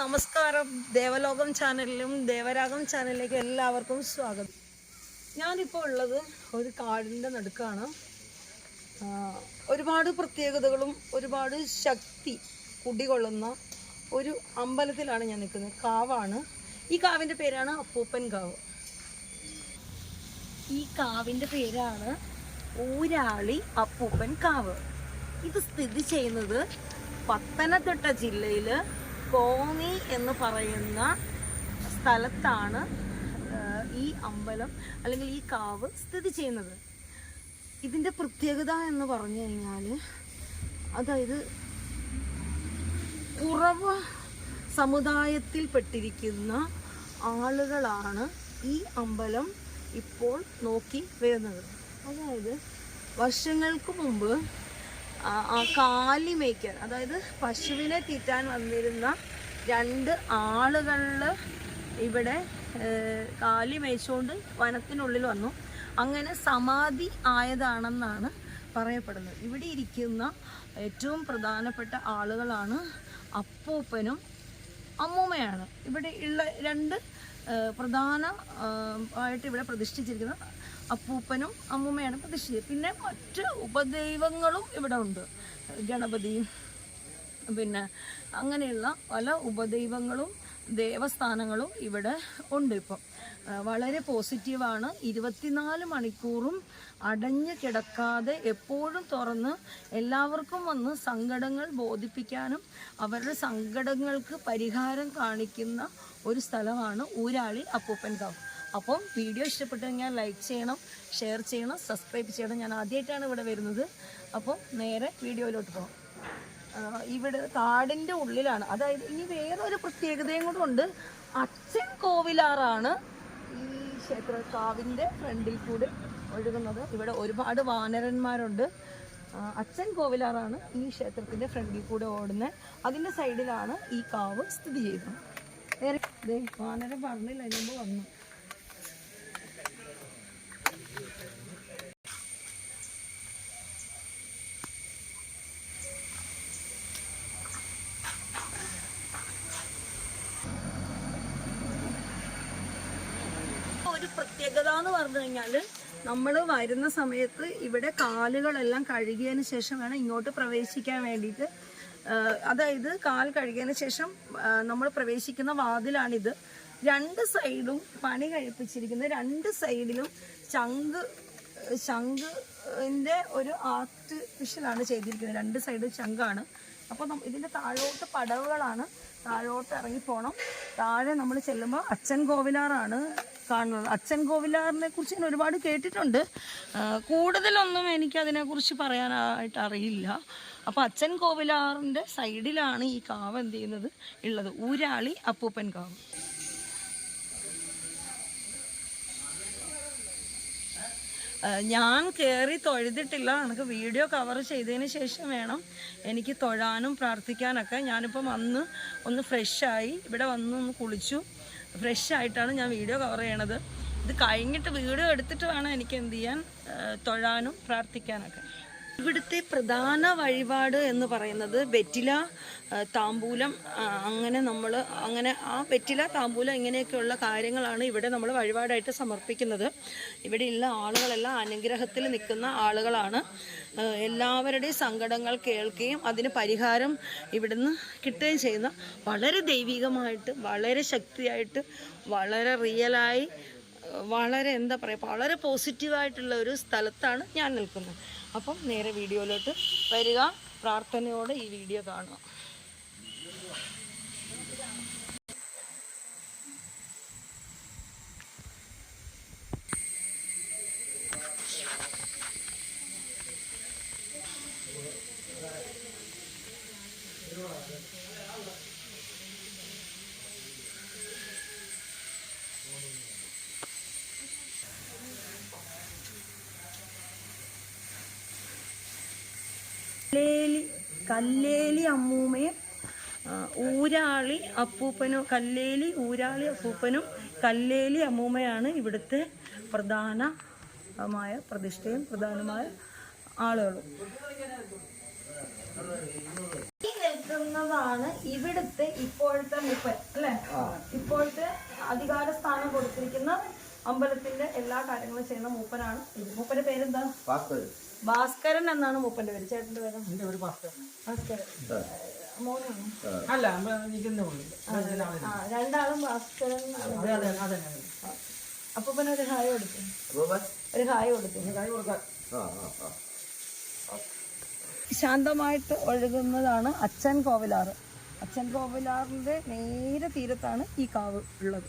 നമസ്കാരം. ദേവലോകം ചാനലിലും ദേവരാഗം ചാനലിലേക്ക് എല്ലാവർക്കും സ്വാഗതം. ഞാനിപ്പോൾ ഉള്ളത് ഒരു കാടിൻ്റെ നടുക്കാണ്. ഒരുപാട് പ്രത്യേകതകളും ഒരുപാട് ശക്തി കുടികൊള്ളുന്ന ഒരു അമ്പലത്തിലാണ് ഞാൻ നിൽക്കുന്നത്. കാവാണ്. ഈ കാവിൻ്റെ പേരാണ് അപ്പൂപ്പൻ കാവ്. ഈ കാവിൻ്റെ പേരാണ് ഊരാളി അപ്പൂപ്പൻ കാവ്. ഇത് സ്ഥിതി ചെയ്യുന്നത് പത്തനംതിട്ട ജില്ലയിൽ കോന്നി എന്ന് പറയുന്ന സ്ഥലത്താണ് ഈ അമ്പലം അല്ലെങ്കിൽ ഈ കാവ് സ്ഥിതി ചെയ്യുന്നത്. ഇതിൻ്റെ പ്രത്യേകത എന്ന് പറഞ്ഞു കഴിഞ്ഞാൽ, അതായത് കുറവ് സമുദായത്തിൽപ്പെട്ടിരിക്കുന്ന ആളുകളാണ് ഈ അമ്പലം ഇപ്പോൾ നോക്കി വരുന്നത്. അതായത് വർഷങ്ങൾക്ക് മുമ്പ് കാലി മേയ്ക്കാൻ, അതായത് പശുവിനെ തീറ്റാൻ വന്നിരുന്ന രണ്ട് ആളുകളിൽ ഇവിടെ കാലി മേയ്ച്ചുകൊണ്ട് വനത്തിനുള്ളിൽ വന്നു. അങ്ങനെ സമാധി ആയതാണെന്നാണ് പറയപ്പെടുന്നത്. ഇവിടെ ഇരിക്കുന്ന ഏറ്റവും പ്രധാനപ്പെട്ട ആളുകളാണ് അപ്പൂപ്പനും അമ്മൂമ്മയാണ്. ഇവിടെ ഉള്ള രണ്ട് പ്രധാനമായിട്ട് ഇവിടെ പ്രതിഷ്ഠിച്ചിരിക്കുന്ന അപ്പൂപ്പനും അമ്മൂമ്മയാണ് പ്രതിഷ്ഠിച്ചത്. പിന്നെ മറ്റ് ഉപദൈവങ്ങളും ഇവിടെ ഉണ്ട്. ഗണപതിയും പിന്നെ അങ്ങനെയുള്ള പല ഉപദൈവങ്ങളും ദേവസ്ഥാനങ്ങളും ഇവിടെ ഉണ്ട്. ഇപ്പം വളരെ പോസിറ്റീവാണ്. 24 മണിക്കൂറും അടഞ്ഞു കിടക്കാതെ എപ്പോഴും തുറന്ന് എല്ലാവർക്കും വന്ന് സങ്കടങ്ങൾ ബോധിപ്പിക്കാനും അവരുടെ സങ്കടങ്ങൾക്ക് പരിഹാരം കാണിക്കുന്ന ഒരു സ്ഥലമാണ് ഊരാളി അപ്പൂപ്പൻ കാവ്. അപ്പം വീഡിയോ ഇഷ്ടപ്പെട്ടു കഴിഞ്ഞാൽ ലൈക്ക് ചെയ്യണം, ഷെയർ ചെയ്യണം, സബ്സ്ക്രൈബ് ചെയ്യണം. ഞാൻ ആദ്യമായിട്ടാണ് ഇവിടെ വരുന്നത്. അപ്പോൾ നേരെ വീഡിയോയിലോട്ട് പോകാം. ഇവിടെ കാടിൻ്റെ ഉള്ളിലാണ്. അതായത് ഇനി വേറൊരു പ്രത്യേകതയും കൂടെ ഉണ്ട്. അച്ഛൻ കോവിലാറാണ് ഈ ക്ഷേത്ര കാവിൻ്റെ ഫ്രണ്ടിൽ കൂടെ ഒഴുകുന്നത്. ഇവിടെ ഒരുപാട് വാനരന്മാരുണ്ട്. അച്ഛൻ കോവിലാറാണ് ഈ ക്ഷേത്രത്തിൻ്റെ ഫ്രണ്ടിൽ കൂടെ ഓടുന്നത്. അതിൻ്റെ സൈഡിലാണ് ഈ കാവ് സ്ഥിതി ചെയ്യുന്നത്. വേറെ വാനരൻ പറഞ്ഞില്ല, അതിന് മുമ്പ് വന്നു. ഒരു പ്രത്യേകത എന്ന് പറഞ്ഞു കഴിഞ്ഞാൽ, നമ്മൾ വരുന്ന സമയത്ത് ഇവിടെ കാലുകളെല്ലാം കഴുകിയതിന് ശേഷം വേണം ഇങ്ങോട്ട് പ്രവേശിക്കാൻ വേണ്ടിയിട്ട്. അതായത് കാൽ കഴുകിയതിന് ശേഷം നമ്മൾ പ്രവേശിക്കുന്ന വാതിലാണിത്. രണ്ട് സൈഡും പണി കഴിപ്പിച്ചിരിക്കുന്നത്. രണ്ട് സൈഡിലും ശംഖിൻ്റെ ഒരു ആർട്ടിഫിഷ്യലാണ് ചെയ്തിരിക്കുന്നത്. രണ്ട് സൈഡും ശംഖാണ്. അപ്പോൾ ഇതിൻ്റെ താഴോട്ട് പടവുകളാണ്. താഴോട്ട് ഇറങ്ങിപ്പോണം. താഴെ നമ്മൾ ചെല്ലുമ്പോൾ അച്ഛൻ കോവിലാറാണ് കാണുന്നത്. അച്ഛൻ കോവിലാറിനെ കുറിച്ച് ഞാൻ ഒരുപാട് കേട്ടിട്ടുണ്ട്. കൂടുതലൊന്നും എനിക്കതിനെക്കുറിച്ച് പറയാനായിട്ട് അറിയില്ല. അപ്പോൾ അച്ഛൻ കോവിലാറിൻ്റെ സൈഡിലാണ് ഈ കാവ് എന്ത് ചെയ്യുന്നത് ഉള്ളത്. ഊരാളി അപ്പൂപ്പൻ കാവ്. ഞാൻ കയറി തൊഴുതിട്ടില്ല. എനിക്ക് വീഡിയോ കവർ ചെയ്തതിന് ശേഷം വേണം എനിക്ക് തൊഴാനും പ്രാർത്ഥിക്കാനൊക്കെ. ഞാനിപ്പം വന്ന് ഒന്ന് ഫ്രഷായി ഇവിടെ വന്ന് ഒന്ന് കുളിച്ചു. ഫ്രഷായിട്ടാണ് ഞാൻ വീഡിയോ കവർ ചെയ്യണത്. ഇത് കഴിഞ്ഞിട്ട് വീഡിയോ എടുത്തിട്ട് വേണം എനിക്ക് എന്ത് ചെയ്യാൻ, തൊഴാനും പ്രാർത്ഥിക്കാനൊക്കെ. ഇവിടുത്തെ പ്രധാന വഴിപാട് എന്ന് പറയുന്നത് വെറ്റില, താമ്പൂലം, അങ്ങനെ ആ വെറ്റില, താമ്പൂലം ഇങ്ങനെയൊക്കെയുള്ള കാര്യങ്ങളാണ് ഇവിടെ നമ്മൾ വഴിപാടായിട്ട് സമർപ്പിക്കുന്നത്. ഇവിടെയുള്ള ആളുകളെല്ലാം അനുഗ്രഹത്തിൽ നിൽക്കുന്ന ആളുകളാണ്. എല്ലാവരുടെയും സങ്കടങ്ങൾ കേൾക്കുകയും അതിന് പരിഹാരം ഇവിടുന്ന് കിട്ടുകയും ചെയ്യുന്ന വളരെ ദൈവികമായിട്ട്, വളരെ ശക്തിയായിട്ട്, വളരെ റിയലായി, വളരെ എന്താ പറയുക, വളരെ പോസിറ്റീവായിട്ടുള്ള ഒരു സ്ഥലത്താണ് ഞാൻ നിൽക്കുന്നത്. അപ്പം നേരെ വീഡിയോയിലോട്ട് വരിക. പ്രാർത്ഥനയോടെ ഈ വീഡിയോ കാണുക. കല്ലേലി അമ്മൂമ്മയും ഊരാളി അപ്പൂപ്പനും, ഊരാളി അപ്പൂപ്പനും കല്ലേലി അമ്മൂമ്മയാണ് ഇവിടുത്തെ പ്രധാനമായ പ്രതിഷ്ഠയും പ്രധാനമായ ആളുകളും. ഈ നിൽക്കുന്നതാണ് ഇവിടുത്തെ ഇപ്പോഴത്തെ മൂപ്പൻ അല്ലെ. ഇപ്പോഴത്തെ അധികാര സ്ഥാനം കൊടുത്തിരിക്കുന്ന അമ്പലത്തിന്റെ എല്ലാ കാര്യങ്ങളും ചെയ്യുന്ന മൂപ്പനാണ് ഇത്. മൂപ്പന്റെ പേരെന്താ? ഭാസ്കരൻ എന്നാണ് മൂപ്പന്റെ പേര്. ചേട്ടന്റെ പേര്? ഭാസ്കരൻ. മോനാണ്? രണ്ടാളും ഭാസ്കരൻ. അപ്പൂപ്പന് ഒരു ഹായ് കൊടുത്തു. ഒരു ഹായ് കൊടുത്തു. ശാന്തമായിട്ട് ഒഴുകുന്നതാണ് അച്ഛൻ കോവിലാറ്. അച്ഛൻ കോവിലാറിന്റെ നേരെ തീരത്താണ് ഈ കാവ് ഉള്ളത്.